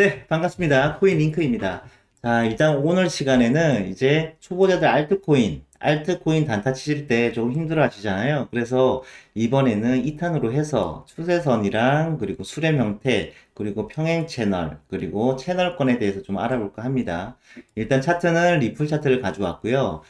네, 반갑습니다. 코인 링크입니다. 자, 일단 오늘 시간에는 이제 초보자들 알트코인 단타 치실 때 조금 힘들어 하시잖아요. 그래서 이번에는 2탄으로 해서 추세선이랑 그리고 수렴 형태, 그리고 평행 채널, 그리고 채널권에 대해서 좀 알아볼까 합니다. 일단 차트는 리플 차트를 가져왔고요.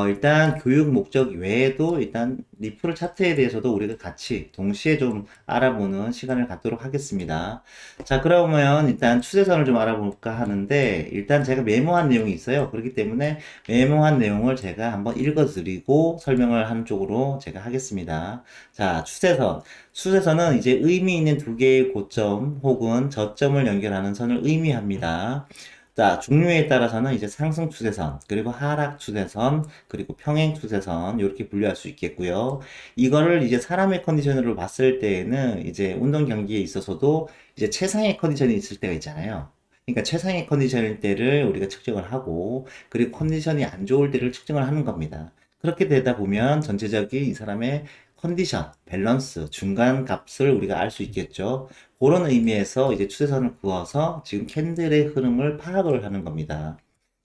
일단 교육 목적 외에도 일단 리플 차트에 대해서도 우리가 같이 동시에 좀 알아보는 시간을 갖도록 하겠습니다. 자, 그러면 일단 추세선을 좀 알아볼까 하는데, 일단 제가 메모한 내용이 있어요. 그렇기 때문에 메모한 내용을 제가 한번 읽어드리고 설명을 하는 쪽으로 제가 하겠습니다. 자, 추세선. 추세선은 이제 의미 있는 두 개의 고점 혹은 저점을 연결하는 선을 의미합니다. 자, 종류에 따라서는 이제 상승 추세선, 그리고 하락 추세선, 그리고 평행 추세선, 이렇게 분류할 수 있겠고요. 이거를 이제 사람의 컨디션으로 봤을 때에는 이제 운동 경기에 있어서도 이제 최상의 컨디션이 있을 때가 있잖아요. 그러니까 최상의 컨디션일 때를 우리가 측정을 하고, 그리고 컨디션이 안 좋을 때를 측정을 하는 겁니다. 그렇게 되다 보면 전체적인 이 사람의 컨디션, 밸런스, 중간 값을 우리가 알 수 있겠죠. 그런 의미에서 이제 추세선을 그어서 지금 캔들의 흐름을 파악을 하는 겁니다.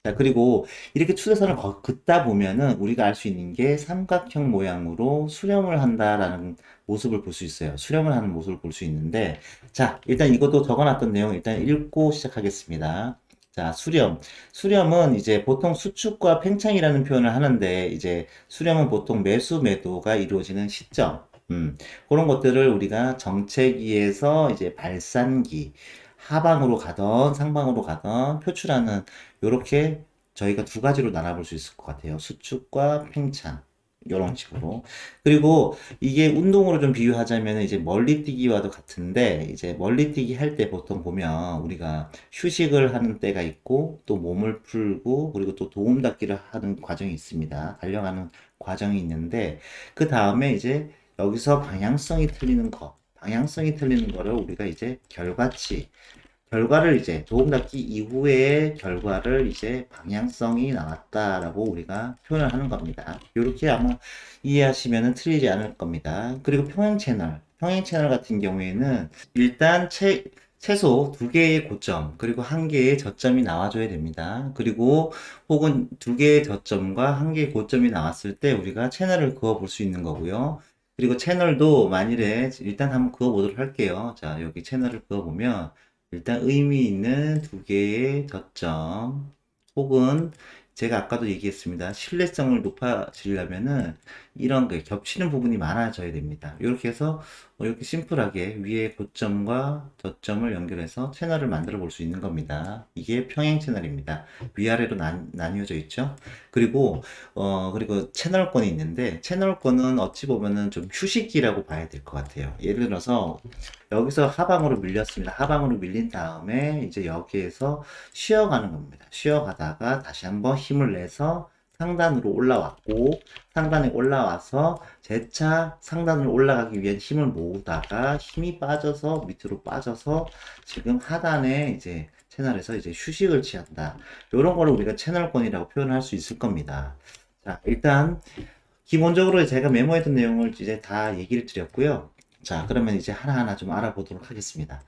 자, 그리고 이렇게 추세선을 긋다 보면은 우리가 알 수 있는 게 삼각형 모양으로 수렴을 한다라는 모습을 볼 수 있어요. 수렴을 하는 모습을 볼 수 있는데, 자, 일단 이것도 적어놨던 내용 일단 읽고 시작하겠습니다. 자, 수렴. 수렴은 이제 보통 수축과 팽창이라는 표현을 하는데, 이제 수렴은 보통 매수, 매도가 이루어지는 시점. 그런 것들을 우리가 정체기에서 이제 발산기, 하방으로 가던 상방으로 가던 표출하는 요렇게 저희가 두 가지로 나눠볼 수 있을 것 같아요. 수축과 팽창. 요런 식으로. 그리고 이게 운동으로 좀 비유하자면 이제 멀리뛰기와도 같은데 이제 멀리뛰기 할 때 보통 보면 우리가 휴식을 하는 때가 있고 또 몸을 풀고 그리고 또 도움 닫기를 하는 과정이 있습니다. 달려가는 과정이 있는데 그 다음에 이제 여기서 방향성이 틀리는 거를 우리가 이제 결과를 이제 도움 닫기 이후의 결과를 이제 방향성이 나왔다라고 우리가 표현을 하는 겁니다. 이렇게 아마 이해하시면 틀리지 않을 겁니다. 그리고 평행 채널 같은 경우에는 일단 최소 두 개의 고점, 그리고 한 개의 저점이 나와줘야 됩니다. 그리고 혹은 두 개의 저점과 한 개의 고점이 나왔을 때 우리가 채널을 그어 볼 수 있는 거고요. 그리고 채널도 만일에 일단 한번 그어 보도록 할게요. 자, 여기 채널을 그어 보면 일단 의미 있는 두 개의 저점 혹은 제가 아까도 얘기했습니다. 신뢰성을 높아지려면은 이런 게 겹치는 부분이 많아져야 됩니다. 이렇게 해서 이렇게 심플하게 위에 고점과 저점을 연결해서 채널을 만들어 볼 수 있는 겁니다. 이게 평행 채널입니다. 위아래로 나뉘어져 있죠. 그리고 채널권이 있는데 채널권은 어찌 보면은 좀 휴식기라고 봐야 될 것 같아요. 예를 들어서 여기서 하방으로 밀렸습니다. 하방으로 밀린 다음에 이제 여기에서 쉬어가는 겁니다. 쉬어가다가 다시 한번 힘을 내서 상단으로 올라왔고 상단에 올라와서 재차 상단으로 올라가기 위한 힘을 모으다가 힘이 빠져서 밑으로 빠져서 지금 하단에 이제 채널에서 이제 휴식을 취한다. 이런 거를 우리가 채널권이라고 표현할 수 있을 겁니다. 자, 일단 기본적으로 제가 메모했던 내용을 이제 다 얘기를 드렸고요. 자, 그러면 이제 하나하나 좀 알아보도록 하겠습니다.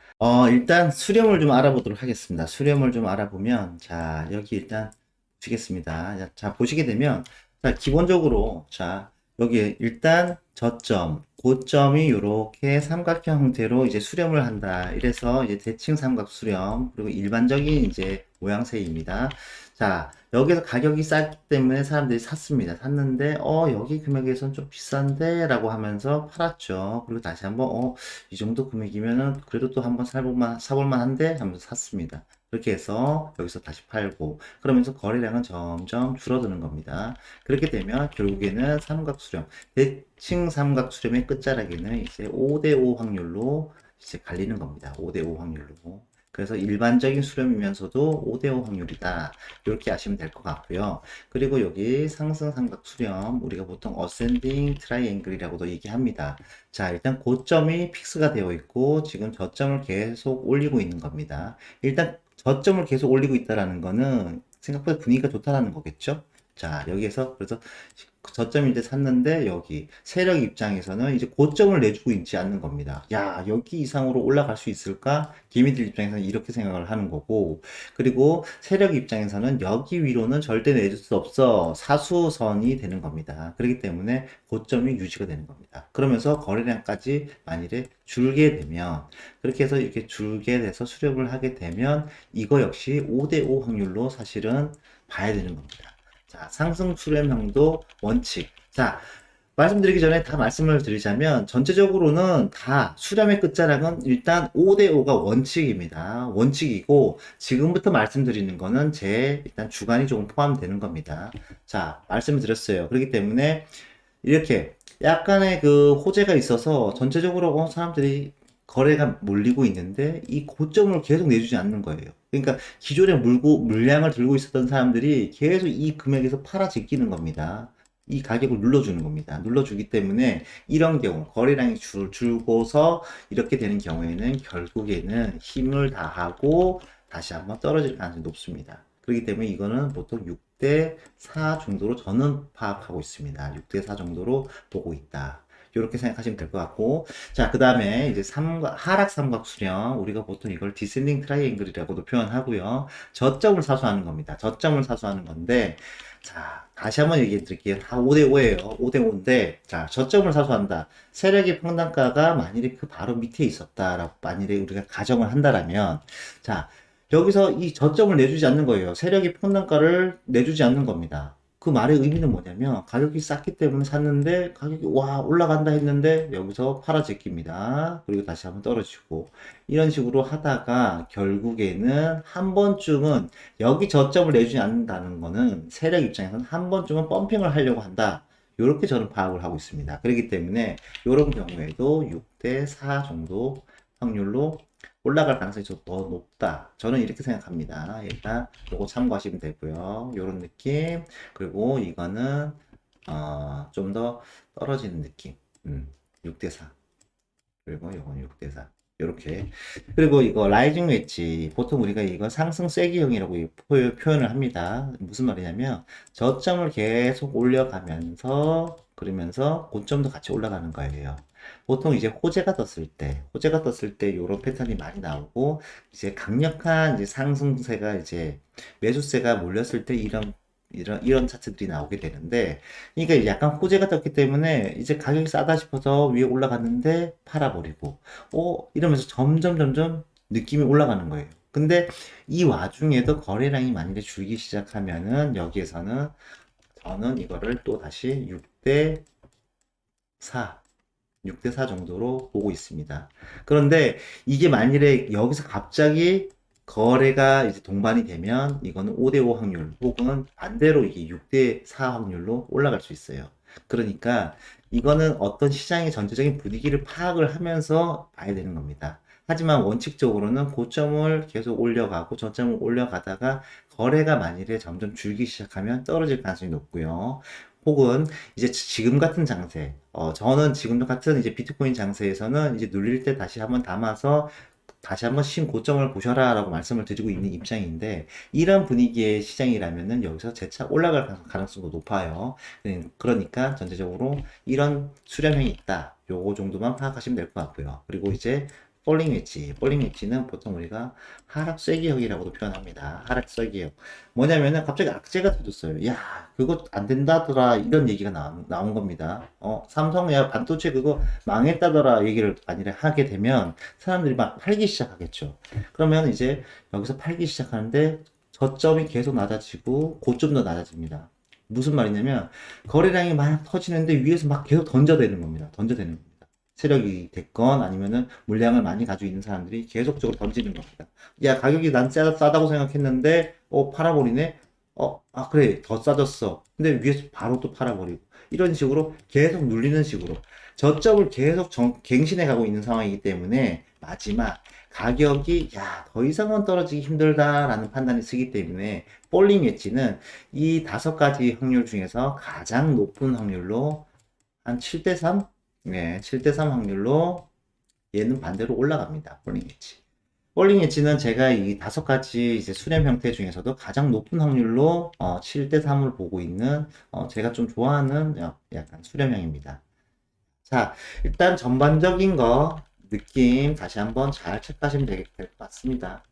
일단 수렴을 좀 알아보도록 하겠습니다. 수렴을 좀 알아보면, 자, 여기 일단 보시겠습니다. 자, 보시게 되면, 자, 기본적으로, 자, 여기 일단 저점, 고점이 이렇게 삼각형 형태로 이제 수렴을 한다. 이래서 이제 대칭 삼각 수렴, 그리고 일반적인 이제 모양새입니다. 자, 여기서 가격이 싸기 때문에 사람들이 샀습니다. 샀는데, 여기 금액에선 좀 비싼데? 라고 하면서 팔았죠. 그리고 다시 한번, 이 정도 금액이면은 그래도 또 한번 사볼만 한데? 하면서 샀습니다. 그렇게 해서 여기서 다시 팔고, 그러면서 거래량은 점점 줄어드는 겁니다. 그렇게 되면 결국에는 삼각수렴, 대칭 삼각수렴의 끝자락에는 이제 5대5 확률로 이제 갈리는 겁니다. 5대5 확률로. 그래서 일반적인 수렴이면서도 5대5 확률이다. 이렇게 아시면 될 것 같고요. 그리고 여기 상승 삼각 수렴, 우리가 보통 어센딩 트라이앵글이라고도 얘기합니다. 자, 일단 고점이 픽스가 되어 있고 지금 저점을 계속 올리고 있는 겁니다. 일단 저점을 계속 올리고 있다라는 거는 생각보다 분위기가 좋다라는 거겠죠? 자, 여기에서 그래서 저점 이제 샀는데 여기 세력 입장에서는 이제 고점을 내주고 있지 않는 겁니다. 야, 여기 이상으로 올라갈 수 있을까? 개미들 입장에서는 이렇게 생각을 하는 거고, 그리고 세력 입장에서는 여기 위로는 절대 내줄 수 없어. 사수선이 되는 겁니다. 그렇기 때문에 고점이 유지가 되는 겁니다. 그러면서 거래량까지 만일에 줄게 되면, 그렇게 해서 이렇게 줄게 돼서 수렴을 하게 되면 이거 역시 5대5 확률로 사실은 봐야 되는 겁니다. 자, 상승 수렴형도 원칙. 자, 말씀드리기 전에 다 말씀을 드리자면 전체적으로는 다 수렴의 끝자락은 일단 5대5가 원칙입니다. 원칙이고 지금부터 말씀드리는 거는 제 일단 주관이 조금 포함되는 겁니다. 자, 말씀을 드렸어요. 그렇기 때문에 이렇게 약간의 그 호재가 있어서 전체적으로 사람들이 거래가 몰리고 있는데 이 고점을 계속 내주지 않는 거예요. 그러니까 기존에 물량을 들고 있었던 사람들이 계속 이 금액에서 팔아 제끼는 겁니다. 이 가격을 눌러주는 겁니다. 눌러주기 때문에 이런 경우 거래량이 줄고서 이렇게 되는 경우에는 결국에는 힘을 다하고 다시 한번 떨어질 가능성이 높습니다. 그렇기 때문에 이거는 보통 6대 4 정도로 저는 파악하고 있습니다. 6대 4 정도로 보고 있다. 이렇게 생각하시면 될 것 같고, 자, 그 다음에 이제 하락 삼각 수렴, 우리가 보통 이걸 디센딩 트라이앵글이라고도 표현하고요. 저점을 사수하는 겁니다. 저점을 사수하는 건데, 자, 다시 한번 얘기해 드릴게요. 다 5대5예요. 5대5인데, 자, 저점을 사수한다. 세력의 평단가가 만일에 그 바로 밑에 있었다라고, 만일에 우리가 가정을 한다라면, 자, 여기서 이 저점을 내주지 않는 거예요. 세력이 평단가를 내주지 않는 겁니다. 그 말의 의미는 뭐냐면 가격이 쌌기 때문에 샀는데 가격이 와 올라간다 했는데 여기서 팔아 제낍니다. 그리고 다시 한번 떨어지고 이런 식으로 하다가 결국에는 한 번쯤은 여기 저점을 내주지 않는다는 거는 세력 입장에서는 한 번쯤은 펌핑을 하려고 한다. 이렇게 저는 파악을 하고 있습니다. 그렇기 때문에 이런 경우에도 6대 4 정도 확률로 올라갈 가능성이 좀 더 높다. 저는 이렇게 생각합니다. 일단 요거 참고하시면 되고요. 요런 느낌. 그리고 이거는 좀 더 떨어지는 느낌. 6대 4. 그리고 요건 6대 4. 요렇게. 그리고 이거 라이징 웨지. 보통 우리가 이거 상승 쐐기형이라고 표현을 합니다. 무슨 말이냐면 저점을 계속 올려가면서 그러면서 고점도 같이 올라가는 거예요. 보통 이제 호재가 떴을 때 이런 패턴이 많이 나오고 이제 강력한 이제 상승세가 이제 매수세가 몰렸을 때 이런 차트들이 나오게 되는데, 그러니까 약간 호재가 떴기 때문에 이제 가격이 싸다 싶어서 위에 올라갔는데 팔아버리고, 이러면서 점점 느낌이 올라가는 거예요. 근데 이 와중에도 거래량이 만약에 줄기 시작하면은 여기에서는 저는 이거를 또 다시 6대 4 6대4 정도로 보고 있습니다. 그런데 이게 만일에 여기서 갑자기 거래가 이제 동반이 되면 이거는 5대5 확률 혹은 반대로 이게 6대4 확률로 올라갈 수 있어요. 그러니까 이거는 어떤 시장의 전체적인 분위기를 파악을 하면서 봐야 되는 겁니다. 하지만 원칙적으로는 고점을 계속 올려가고 저점을 올려가다가 거래가 만일에 점점 줄기 시작하면 떨어질 가능성이 높고요. 혹은 이제 지금 같은 장세, 저는 지금 같은 이제 비트코인 장세에서는 이제 눌릴 때 다시 한번 담아서 다시 한번 신고점을 보셔라 라고 말씀을 드리고 있는 입장인데, 이런 분위기의 시장이라면은 여기서 재차 올라갈 가능성도 높아요. 그러니까 전체적으로 이런 수렴형이 있다. 요거 정도만 파악하시면 될 것 같고요. 그리고 이제 폴링 웨지는 보통 우리가 하락 쐐기형이라고도 표현합니다. 하락 쐐기형. 뭐냐면은 갑자기 악재가 터졌어요. 야, 그거 안 된다더라. 이런 얘기가 나온 겁니다. 삼성 야 반도체 그거 망했다더라 얘기를 만일에 하게 되면 사람들이 막 팔기 시작하겠죠. 그러면 이제 여기서 팔기 시작하는데 저점이 계속 낮아지고 고점도 낮아집니다. 무슨 말이냐면 거래량이 막 터지는데 위에서 막 계속 던져대는 겁니다. 던져대는 겁니다. 세력이 됐건 아니면은 물량을 많이 가지고 있는 사람들이 계속적으로 던지는 겁니다. 야, 가격이 난 싸다고 생각했는데, 팔아버리네? 그래, 더 싸졌어. 근데 위에서 바로 또 팔아버리고. 이런 식으로 계속 눌리는 식으로. 저점을 계속 갱신해 가고 있는 상황이기 때문에, 마지막, 가격이, 야, 더 이상은 떨어지기 힘들다라는 판단이 쓰기 때문에, 볼링 웨지는 이 5가지 확률 중에서 가장 높은 확률로 한 7대3? 네, 7대3 확률로 얘는 반대로 올라갑니다. 볼링 웨지. 폴링 엣지는 제가 이 5가지 이제 수렴 형태 중에서도 가장 높은 확률로 7대 3을 보고 있는 제가 좀 좋아하는 약간 수렴형입니다. 자, 일단 전반적인 거 느낌 다시 한번 잘 체크하시면 될 것 같습니다.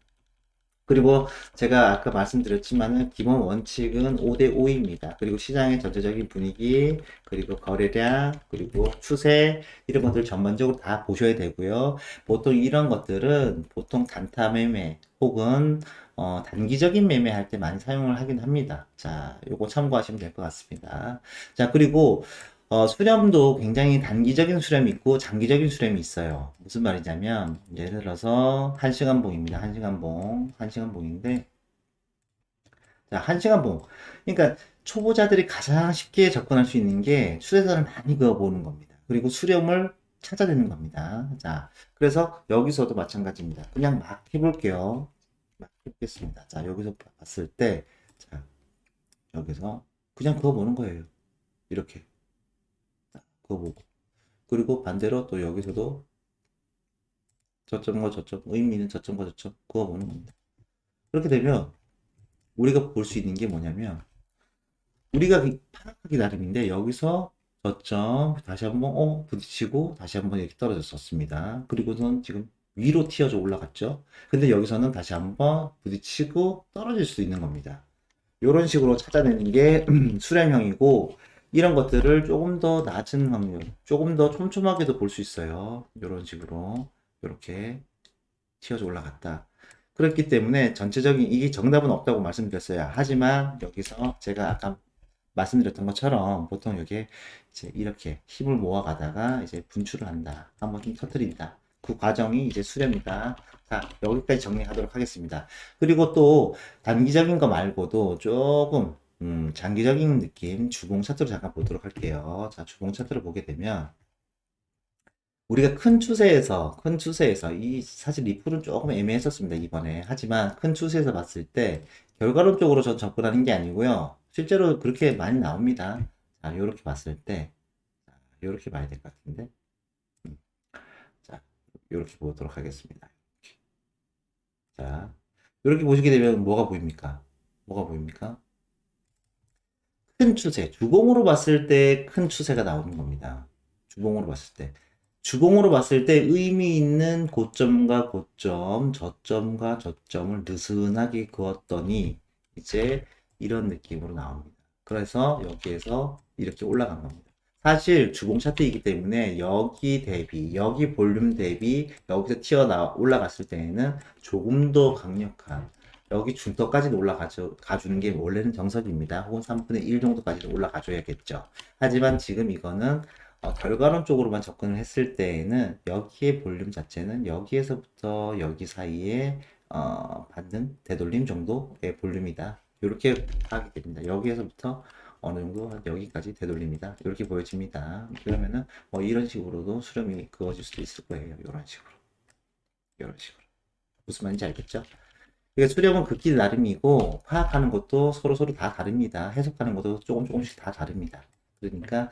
그리고 제가 아까 말씀드렸지만은 기본 원칙은 5대 5입니다. 그리고 시장의 전체적인 분위기, 그리고 거래량, 그리고 추세 이런 것들 전반적으로 다 보셔야 되고요. 보통 이런 것들은 보통 단타 매매 혹은 단기적인 매매할 때 많이 사용을 하긴 합니다. 자, 요거 참고하시면 될 것 같습니다. 자, 그리고 수렴도 굉장히 단기적인 수렴이 있고 장기적인 수렴이 있어요. 무슨 말이냐면 예를 들어서 1시간 봉입니다. 1시간 봉. 1시간 봉인데 자, 1시간 봉. 그러니까 초보자들이 가장 쉽게 접근할 수 있는 게 추세선을 많이 그어보는 겁니다. 그리고 수렴을 찾아내는 겁니다. 자, 그래서 여기서도 마찬가지입니다. 그냥 막 해볼게요. 막 해보겠습니다. 자, 여기서 봤을 때 자, 여기서 그냥 그어보는 거예요. 이렇게 그어보고 그리고 반대로 또 여기서도 저점과 저점, 의미 있는 저점과 저점 그어보는 겁니다. 그렇게 되면 우리가 볼 수 있는 게 뭐냐면 우리가 파악하기 나름인데 여기서 저점 다시 한번 부딪히고 다시 한번 이렇게 떨어졌었습니다. 그리고는 지금 위로 튀어져 올라갔죠. 근데 여기서는 다시 한번 부딪히고 떨어질 수 있는 겁니다. 이런 식으로 찾아내는 게 수렴형이고 이런 것들을 조금 더 낮은 확률, 조금 더 촘촘하게도 볼 수 있어요. 이런 식으로 이렇게 튀어져 올라갔다. 그렇기 때문에 전체적인 이게 정답은 없다고 말씀드렸어요. 하지만 여기서 제가 아까 말씀드렸던 것처럼 보통 이게 이제 이렇게 힘을 모아가다가 이제 분출을 한다. 한번 좀 터뜨린다. 그 과정이 이제 수렴이다. 자, 여기까지 정리하도록 하겠습니다. 그리고 또 단기적인 거 말고도 조금 장기적인 느낌 주봉 차트로 잠깐 보도록 할게요. 자, 주봉 차트를 보게 되면 우리가 큰 추세에서 이 사실 리플은 조금 애매했었습니다 이번에. 하지만 큰 추세에서 봤을 때 결과론적으로 전 접근하는 게 아니고요 실제로 그렇게 많이 나옵니다. 자, 요렇게 봤을 때 요렇게 봐야 될 것 같은데 음, 자, 요렇게 보도록 하겠습니다. 자, 요렇게 보시게 되면 뭐가 보입니까? 뭐가 보입니까? 큰 추세, 주봉으로 봤을 때 큰 추세가 나오는 겁니다. 주봉으로 봤을 때. 주봉으로 봤을 때 의미 있는 고점과 고점, 저점과 저점을 느슨하게 그었더니 이제 이런 느낌으로 나옵니다. 그래서 여기에서 이렇게 올라간 겁니다. 사실 주봉 차트이기 때문에 여기 대비, 여기 볼륨 대비 여기서 튀어나 올라갔을 때에는 조금 더 강력한 여기 중도까지도 가주는 게 원래는 정석입니다. 혹은 3분의 1 정도까지도 올라가줘야겠죠. 하지만 지금 이거는 결과론적으로만 접근을 했을 때에는 여기의 볼륨 자체는 여기에서부터 여기 사이에 받는 되돌림 정도의 볼륨이다. 이렇게 파악이 됩니다. 여기에서부터 어느 정도 여기까지 되돌립니다. 이렇게 보여집니다. 그러면은 뭐 이런 식으로도 수렴이 그어질 수도 있을 거예요. 이런 식으로. 이런 식으로. 무슨 말인지 알겠죠? 이게 수렴은 극기 나름이고 파악하는 것도 서로 다 다릅니다. 해석하는 것도 조금씩 다 다릅니다. 그러니까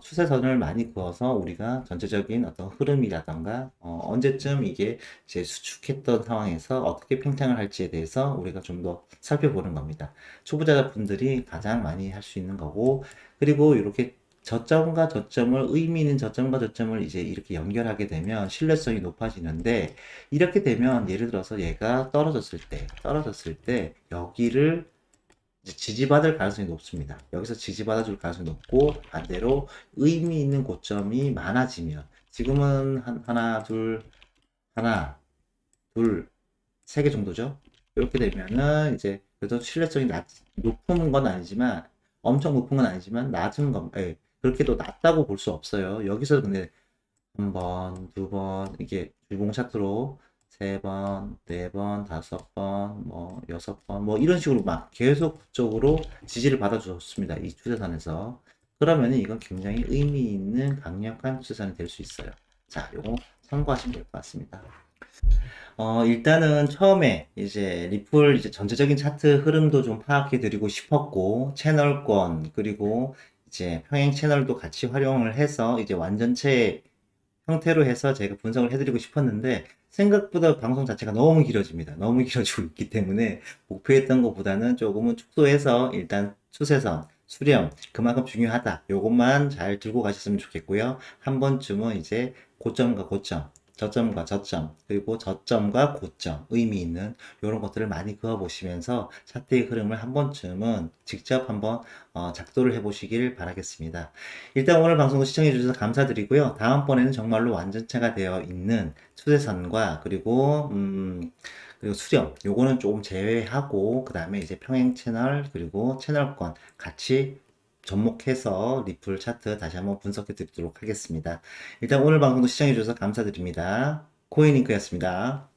추세선을 많이 그어서 우리가 전체적인 어떤 흐름이라던가 언제쯤 이게 이제 수축했던 상황에서 어떻게 팽창을 할지에 대해서 우리가 좀 더 살펴보는 겁니다. 초보자분들이 가장 많이 할 수 있는 거고 그리고 이렇게 저점과 저점을 의미 있는 저점과 저점을 이제 이렇게 연결하게 되면 신뢰성이 높아지는데 이렇게 되면 예를 들어서 얘가 떨어졌을 때 여기를 지지받을 가능성이 높습니다. 여기서 지지받아줄 가능성이 높고 반대로 의미 있는 고점이 많아지면 지금은 하나, 둘, 세 개 정도죠. 이렇게 되면은 이제 그래도 신뢰성이 높은 건 아니지만 엄청 높은 건 아니지만 낮은 건 그렇게도 낮다고 볼 수 없어요. 여기서 근데 한 번, 두 번, 이게 주봉 차트로 세 번, 네 번, 다섯 번, 뭐 여섯 번, 뭐 이런 식으로 막 계속적으로 지지를 받아줬습니다. 이 추세선에서. 그러면 이건 굉장히 의미 있는 강력한 추세선이 될 수 있어요. 자, 요거 참고하시면 될 것 같습니다. 일단은 처음에 이제 리플 이제 전체적인 차트 흐름도 좀 파악해 드리고 싶었고, 채널권, 그리고 이제 평행 채널도 같이 활용을 해서 이제 완전체 형태로 해서 제가 분석을 해드리고 싶었는데 생각보다 방송 자체가 너무 길어집니다. 너무 길어지고 있기 때문에 목표했던 것보다는 조금은 축소해서 일단 추세선, 수렴, 그만큼 중요하다. 요것만 잘 들고 가셨으면 좋겠고요. 한 번쯤은 이제 고점과 고점, 저점과 저점, 그리고 저점과 고점, 의미 있는 이런 것들을 많이 그어보시면서 차트의 흐름을 한 번쯤은 직접 한번 작도를 해보시길 바라겠습니다. 일단 오늘 방송도 시청해주셔서 감사드리고요. 다음번에는 정말로 완전체가 되어 있는 추세선과 그리고 수렴 요거는 조금 제외하고 그 다음에 이제 평행 채널 그리고 채널권 같이 접목해서 리플 차트 다시 한번 분석해 드리도록 하겠습니다. 일단 오늘 방송도 시청해 주셔서 감사드립니다. 코인링크였습니다.